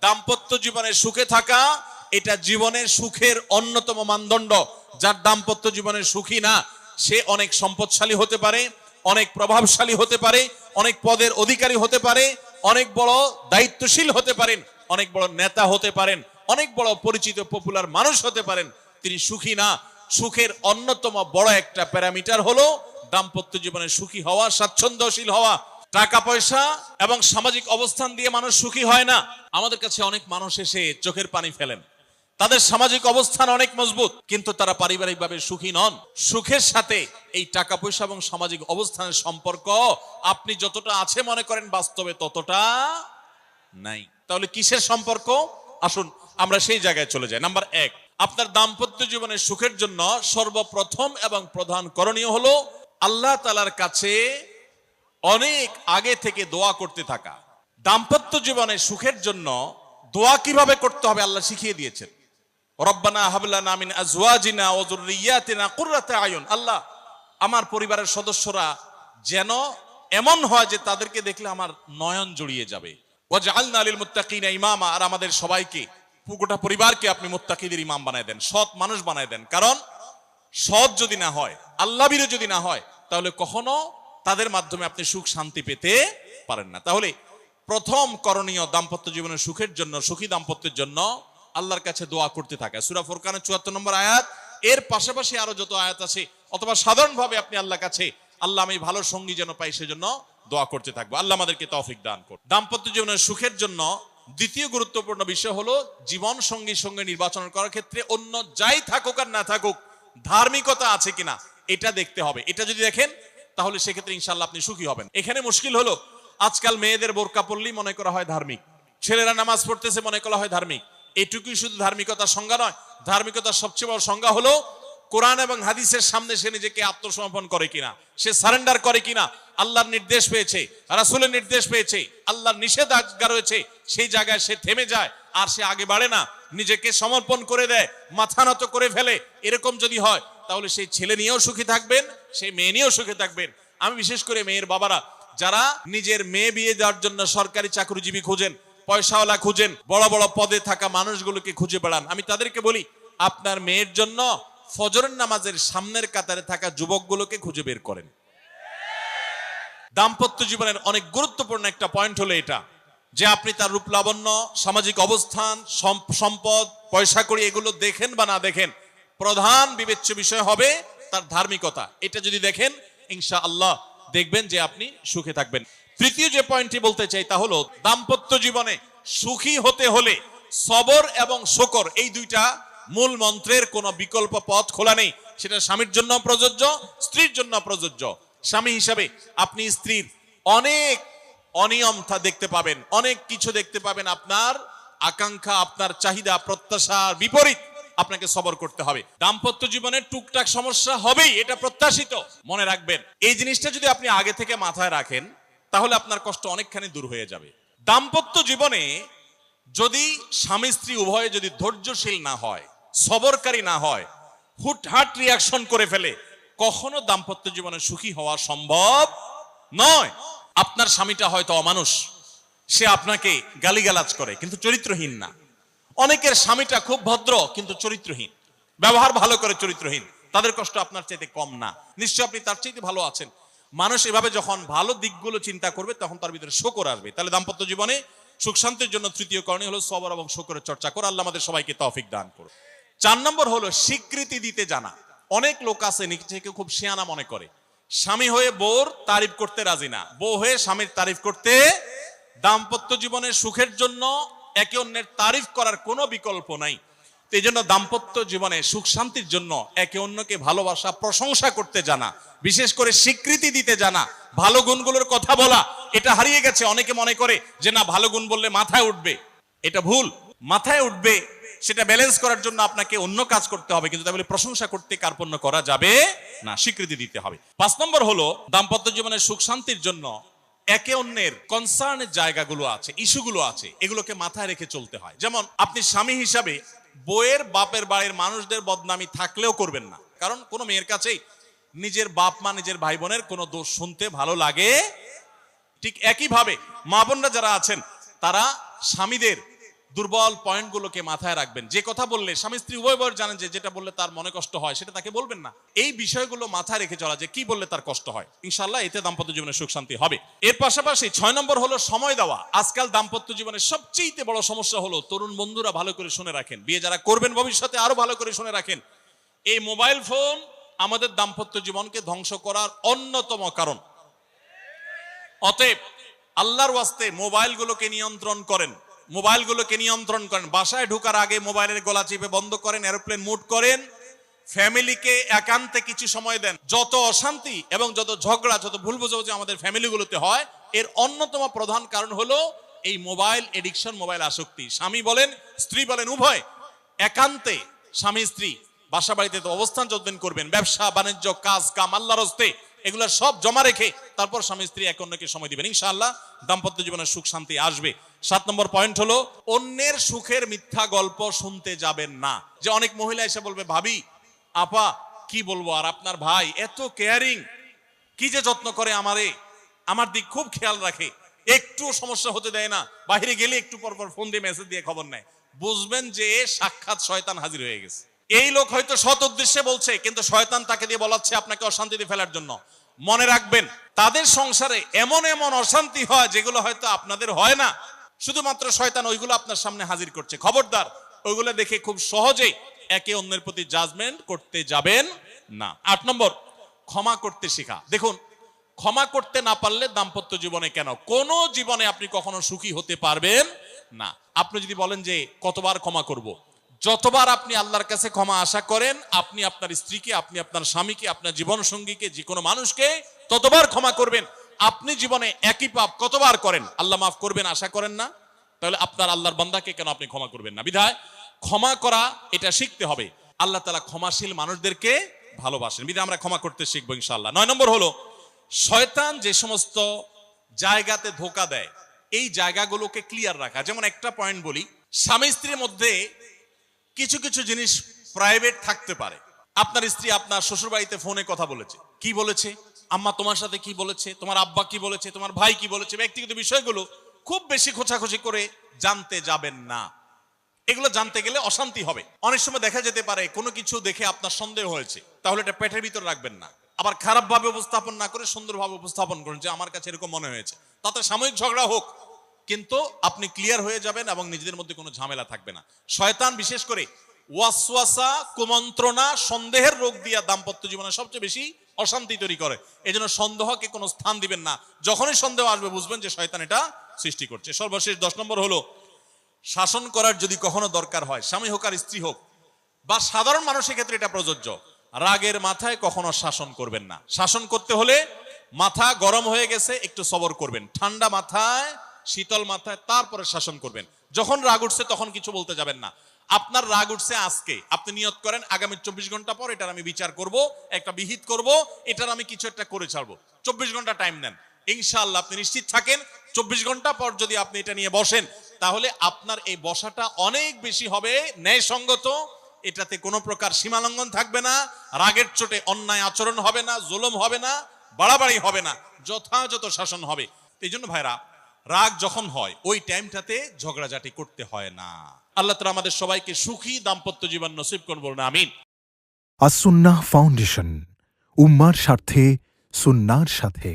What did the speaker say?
দাম্পত্য জীবনে সুখে থাকা এটা জীবনের সুখের অন্যতম মানদণ্ড। যার দাম্পত্য জীবনে সুখী না, সে অনেক সম্পদশালী হতে পারে, অনেক প্রভাবশালী হতে পারে, অনেক পদের অধিকারী হতে পারে, অনেক বড় দায়িত্বশীল হতে পারেন, অনেক বড় নেতা হতে পারেন, অনেক বড় পরিচিত পপুলার মানুষ হতে পারেন, তিনি সুখী না। সুখের অন্যতম বড় একটা প্যারামিটার হলো দাম্পত্য জীবনে সুখী হওয়া, স্বাচ্ছন্দ্যশীল হওয়া। টাকা পয়সা এবং সামাজিক অবস্থান দিয়ে মানুষ সুখী হয় না। আমাদের কাছে অনেক মানুষ এসে চোখের পানি ফেলেন, তাদের সামাজিক অবস্থান অনেক মজবুত, কিন্তু তারা পারিবারিকভাবে সুখী নন। সুখের সাথে এই টাকা পয়সা এবং সামাজিক অবস্থানের সম্পর্ক আপনি যতটা আছে মনে করেন, বাস্তবে ততটা নাই। তাহলে কিসের সম্পর্ক? আসুন আমরা সেই জায়গায় চলে যাই। নাম্বার 1, আপনার দাম্পত্য জীবনের সুখের জন্য সর্বপ্রথম এবং প্রধান করণীয় হলো আল্লাহ তাআলার কাছে অনেক আগে থেকে দোয়া করতে থাকা। দাম্পত্য জীবনের সুখের জন্য দোয়া কিভাবে করতে হবে আল্লাহ শিখিয়ে দিয়েছেন। রব্বানা হাব লানা মিন আজওয়াজিনা ওয়া যুররিয়াতিনা কুররাতা আয়ুন। আল্লাহ, আমার পরিবারের সদস্যরা যেন এমন হয় যে তাদেরকে দেখলে আমার নয়ন জড়িয়ে যাবে। ওয়াজআলনা লিল মুত্তাকিনা ইমামা। আর আমাদের সবাইকে, গোটা পরিবারকে আপনি মুত্তাকিদের ইমাম বানায় দেন, সৎ মানুষ বানায় দেন। কারণ সৎ যদি না হয়, আল্লাহভীরু যদি না হয়, তাহলে কখনো তাদের মাধ্যমে আপনি সুখ শান্তি পেতে পারেন না। তাহলে প্রথম করণীয় দাম্পত্য জীবনের সুখের জন্য, সুখী দাম্পত্যের জন্য আল্লাহর কাছে দোয়া করতে থাকা। সূরা ফুরকানের ৭৪ নম্বর আয়াত, এর পাশাপাশি আরো যত আয়াত আছে, অথবা সাধারণভাবে আপনি আল্লাহর কাছে, আল্লাহ আমি ভালো সঙ্গী যেন পাই সেজন্য দোয়া করতে থাকবো। আল্লাহ আমাদেরকে তৌফিক দান করুন। দাম্পত্য জীবনের সুখের জন্য দ্বিতীয় গুরুত্বপূর্ণ বিষয় হলো জীবন সঙ্গীর সঙ্গে নির্বাচন করার ক্ষেত্রে অন্য যাই থাকুক আর না থাকুক, ধার্মিকতা আছে কিনা এটা দেখতে হবে। এটা যদি দেখেন তাহলে সেক্ষেত্রে ইনশাআল্লাহ আপনি সুখী হবেন। এখানে মুশকিল হলো আজকাল মেয়েদের বোরকা পরলেই মনে করা হয় ধার্মিক, ছেলেরা নামাজ পড়তেছে মনে করা হয় ধার্মিক। এটুকুই শুধু ধার্মিকতার সংজ্ঞা নয়। ধার্মিকতার সবচেয়ে বড় সংজ্ঞা হলো কোরআন এবং হাদিসের সামনে সে নিজেকে আত্মসমর্পণ করে কিনা, সে সারেন্ডার করে কিনা। আল্লাহর নির্দেশ পেয়েছে, রাসূলের নির্দেশ পেয়েছে, আল্লাহর নিষেধাজ্ঞা রয়েছে, সেই জায়গায় সে থেমে যায় আর সে আগে বাড়ে না, নিজেকে সমর্পণ করে দেয়, মাথা নত করে ফেলে। এরকম যদি হয় তাহলে সেই ছেলে নিয়েও সুখী থাকবেন, সেই মেয়ে নিয়েও সুখী থাকবেন। আমি বিশেষ করে মেয়ের বাবারা যারা নিজের মেয়ে বিয়ে দেওয়ার জন্য সরকারি চাকরিজীবী খুঁজেন, পয়সাওয়ালা খুঁজেন, বড় বড় পদে থাকা মানুষগুলোকে খুঁজে বেড়ান, আমি তাদেরকে বলি আপনার মেয়ের জন্য ফজরের নামাজের সামনের কাতারে থাকা যুবকগুলোকে খুঁজে বের করেন। দাম্পত্য জীবনের অনেক গুরুত্বপূর্ণ একটা পয়েন্ট হলো এটা, যে আপনি তার রূপ লাবণ্য, সামাজিক অবস্থান, সম্পদ, পয়সা কড়ি এগুলো দেখেন বা না দেখেন, প্রধান বিবেচ্য বিষয় হবে তার ধার্মিকতা। এটা যদি দেখেন ইনশাআল্লাহ দেখবেন যে আপনি সুখে থাকবেন। তৃতীয় যে পয়েন্টটি বলতে চাই তা হলো দাম্পত্য জীবনে সুখী হতে হলে সবর এবং শুকর, এই দুইটা মূল মন্ত্রের কোনো বিকল্প পথ খোলা নেই। সেটা স্বামীর জন্য প্রযোজ্য, স্ত্রীর জন্য প্রযোজ্য। স্বামী হিসাবে আপনি স্ত্রীর অনেক অনিয়ম দেখতে পাবেন, অনেক কিছু দেখতে পাবেন, আপনার আকাঙ্ক্ষা, আপনার চাহিদা, প্রত্যাশার বিপরীত, আপনাকে সবর করতে হবে। দাম্পত্য জীবনে টুকটাক সমস্যা হবেই, এটা প্রত্যাশিত। মনে রাখবেন এই জিনিসটা যদি আপনি আগে থেকে মাথায় রাখেন তাহলে আপনার কষ্ট অনেকখানি দূর হয়ে যাবে। দাম্পত্য জীবনে যদি স্বামী স্ত্রী উভয়ে যদি ধৈর্যশীল না হয়, সবরকারী না হয়, হুটহাট রিয়াকশন করে ফেলে, কখনো দাম্পত্য জীবনে সুখী হওয়া সম্ভব নয়। আপনার স্বামীটা হয়তো অমানুষ, সে আপনাকে গালিগালাজ করে কিন্তু চরিত্রহীন না। অনেকের স্বামীটা খুব ভদ্র কিন্তু চরিত্রহীন, ব্যবহার ভালো করে চরিত্রহীন। তাদের কষ্ট আপনার চাইতে কম না, নিশ্চয় আপনি তার চাইতে ভালো আছেন। মানুষ এভাবে যখন ভালো দিকগুলো চিন্তা করবে তখন তার ভিতরে শুকর আসবে। তাহলে দাম্পত্য জীবনে সুখ শান্তির জন্য তৃতীয় করণীয় হলো সবর এবং শুকরের চর্চা করা। আল্লাহ আমাদের সবাইকে তৌফিক দান করুন। 4 নম্বর হলো স্বীকৃতি দিতে জানা। অনেক লোক আছে নিজেকে খুব শিয়ানা মনে করে, স্বামী হয়ে বউর তারিফ করতে রাজি না, বউ হয়ে স্বামীর তারিফ করতে। দাম্পত্য জীবনের সুখের জন্য একে অন্যের তারিফ করার কোনো বিকল্প নাই। এই জন্য দাম্পত্য জীবনে সুখ শান্তির জন্য একে অন্যকে ভালোবাসা, প্রশংসা করতে জানা, বিশেষ করে স্বীকৃতি দিতে জানা, ভালো গুণগুলোর কথা বলা, এটা হারিয়ে গেছে। অনেকে মনে করে যে না, ভালো গুণ বললে মাথায় উঠবে, এটা ভুল। মাথায় উঠবে সেটা ব্যালেন্স করার জন্য আপনাকে অন্য কাজ করতে হবে, কিন্তু তাহলে প্রশংসা করতে কার্পণ্য করা যাবে না, স্বীকৃতি দিতে হবে। 5 নম্বর হলো দাম্পত্য জীবনের সুখ শান্তির জন্য একে অন্যের কনসার্নের জায়গাগুলো আছে, ইস্যুগুলো আছে, এগুলোকে মাথায় রেখে চলতে হয়। যেমন আপনি স্বামী হিসাবে বউয়ের বাপের বাড়ির মানুষদের বদনামি থাকলেও করবেন না, কারণ কোনো মেয়ের কাছেই নিজের বাপ মা, নিজের ভাই বোনের কোনো দোষ শুনতে ভালো লাগে। ঠিক একইভাবে মা বোনরা যারা আছেন তারা স্বামীদের দুর্বল পয়েন্টগুলোকে মাথায় রাখবেন। যে কথা বললে স্বামী স্ত্রী উভয় জানেন যে যেটা বললে তার মনে কষ্ট হয় সেটা তাকে বলবেন না। এই বিষয়গুলো মাথায় রেখে চলা, যে কি বললে তার কষ্ট হয়, ইনশাআল্লাহ এতে দাম্পত্য জীবনে সুখ শান্তি হবে। এর পাশাপাশি 6 নম্বর হলো সময় দেওয়া। আজকাল দাম্পত্য জীবনের সবচেয়ে বড় সমস্যা হলো, তরুণ বন্ধুরা ভালো করে শুনে রাখেন, বিয়ে যারা করবেন ভবিষ্যতে আরো ভালো করে শুনে রাখেন, এই মোবাইল ফোন আমাদের দাম্পত্য জীবনকে ধ্বংস করার অন্যতম কারণ। অতএব আল্লাহর ওয়াস্তে মোবাইলগুলোকে নিয়ন্ত্রণ করেন, মোবাইলগুলোকে নিয়ন্ত্রণ করেন। বাসায় ঢোকার আগে মোবাইলের গলা চিপে বন্ধ করেন, এরোপ্লেন মুড করেন। ফ্যামিলিকে একান্তে কিছু সময় দেন। যত অশান্তি এবং যত ঝগড়া, যত ভুল বোঝাবুঝি আমাদের ফ্যামিলিগুলোতে হয়, এর অন্যতম প্রধান কারণ হলো এই মোবাইল এডিকশন, মোবাইল আসক্তি। স্বামী বলেন স্ত্রী বলেন উভয় একান্তে স্বামী স্ত্রী বাসা বাড়িতে তো অবস্থান যতদিন করবেন, ব্যবসা বাণিজ্য কাজ কাম আল্লাহর হস্তে, এগুলো সব জমা রেখে তারপর স্বামী স্ত্রী এক অন্যকে সময় দিবেন, ইনশাআল্লাহ দাম্পত্য জীবনের সুখ শান্তি আসবে। 7 নম্বর পয়েন্ট হলো অন্যের সুখের মিথ্যা গল্প শুনতে যাবেন না। যে অনেক মহিলা এসে বলবে, ভাবি আপা কি বলবো আর, আপনার ভাই এত কেয়ারিং, কি যে যত্ন করে আমারে, আমার দিক খুব খেয়াল রাখে, একটু সমস্যা হতে দেয় না, বাইরে গেলে একটু পর পর ফোন দিয়ে মেসেজ দিয়ে খবর নেয়। বুঝবেন যে সাক্ষাৎ শয়তান হাজির হয়ে গেছে। এই লোক হয়তো সৎ উদ্দেশ্যে বলছে, কিন্তু শয়তান তাকে দিয়ে বলাচ্ছে আপনাকে অশান্তিতে ফেলার জন্য। মনে রাখবেন, তাদের সংসারে এমন এমন অশান্তি হয় যেগুলো হয়তো আপনাদের হয় না, শুধুমাত্র শয়তান ওইগুলো আপনার সামনে হাজির করছে। খবরদার, ওইগুলো দেখে খুব সহজে একে অন্যের প্রতি জাজমেন্ট করতে যাবেন না। 8 নম্বর, ক্ষমা করতে শেখা। দেখুন, ক্ষমা করতে না পারলে দাম্পত্য জীবনে কেন কোন জীবনে আপনি কখনো সুখী হতে পারবেন না। আপনি যদি বলেন যে কতবার ক্ষমা করব, যতবার আপনি আল্লাহর কাছে ক্ষমা আশা করেন, আপনি আপনার স্ত্রীকে, আপনি আপনার স্বামীকে, আপনার জীবন সঙ্গীকে, যে কোনো মানুষকে ততবার ক্ষমা করবেন। আপনি জীবনে একই পাপ কতবার করেন, আল্লাহ মাফ করবেন আশা করেন না, তাহলে আপনার আল্লাহর বান্দাকে কেন আপনি ক্ষমা করবেন না? বিধায় ক্ষমা করা এটা শিখতে হবে। আল্লাহ তাআলা ক্ষমাশীল মানুষদেরকে ভালোবাসেন, বিধায় আমরা ক্ষমা করতে শিখবো ইনশাআল্লাহ। 9 নম্বর হলো শয়তান যে সমস্ত জায়গাতে ধোঁকা দেয়, এই জায়গাগুলোকে ক্লিয়ার রাখা। যেমন একটা পয়েন্ট বলি, স্বামী স্ত্রীর মধ্যে কিছু কিছু জিনিস প্রাইভেট থাকতে পারে। আপনার স্ত্রী আপনার শ্বশুর বাড়িতে ফোনে কথা বলেছে, কি বলেছে, আম্মা তোমার সাথে কি বলেছে, তোমার আব্বা কি বলেছে, তোমার ভাই কি বলেছে, ব্যক্তিগত বিষয়গুলো খুব বেশি খোঁচাখুচি করে জানতে যাবেন না। এগুলো জানতে গেলে অশান্তি হবে। অনেক সময় দেখা যেতে পারে কোনো কিছু দেখে আপনার সন্দেহ হয়েছে, তাহলে এটা পেটের ভিতর রাখবেন না। আবার খারাপ ভাবে উপস্থাপন না করে সুন্দরভাবে উপস্থাপন করুন যে আমার কাছে এরকম মনে হয়েছে, তাতে সাময়িক ঝগড়া হোক, কিন্তু আপনি ক্লিয়ার হয়ে যাবেন এবং নিজেদের মধ্যে কোনো ঝামেলা থাকবে না। শয়তান বিশেষ করে ওয়াসওয়াসা, কুমন্ত্রণা, সন্দেহের রোগ দিয়া দাম্পত্য জীবনে সবচেয়ে বেশি অশান্তি তৈরি করে। এজন্য সন্দেহকে কোনো স্থান দিবেন না। যখনই সন্দেহ আসবে বুঝবেন যে শয়তান এটা সৃষ্টি করছে। সর্বশেষ 10 নম্বর হলো শাসন করার যদি কখনো দরকার হয়, স্বামী হোক আর স্ত্রী হোক বা সাধারণ মানুষের ক্ষেত্রে এটা প্রযোজ্য, রাগের মাথায় কখনো শাসন করবেন না। শাসন করতে হলে মাথা গরম হয়ে গেছে একটু সবর করবেন, ঠান্ডা মাথায় শীতল মাথায় তারপরে শাসন করবেন। যখন রাগ উঠছে তখন কিছু বলতে যাবেন না। আপনার রাগ উঠছে আজকে, আপনি নিয়ত করেন আগামী 24 ঘন্টা পর এটার আমি বিচার করব, একটা বিহিত করব, এটার আমি কিছু একটা করে ছাড়বো। 24 ঘন্টা টাইম নেন, ইনশাআল্লাহ আপনি নিশ্চিত থাকেন 24 ঘন্টা পর যদি আপনি এটা নিয়ে বসেন, তাহলে আপনার এই বসাটা অনেক বেশি হবে ন্যায়সঙ্গত। এটাতে কোনো প্রকার সীমালঙ্ঘন থাকবে না, রাগের চোটে অন্যায় আচরণ হবে না, জুলুম হবে না, বাড়াবাড়ি হবে না, যথাযথ শাসন হবে। এই জন্য ভাইরা, রাগ যখন হয় ওই টাইমটাতে ঝগড়াঝাটি করতে হয় না। আল্লাহ তাআলা আমাদের সবাইকে সুখী দাম্পত্য জীবন নসিব করুন, বলুন আমিন। আস-সুন্নাহ ফাউন্ডেশন, উম্মার স্বার্থে সুন্নাহর সাথে।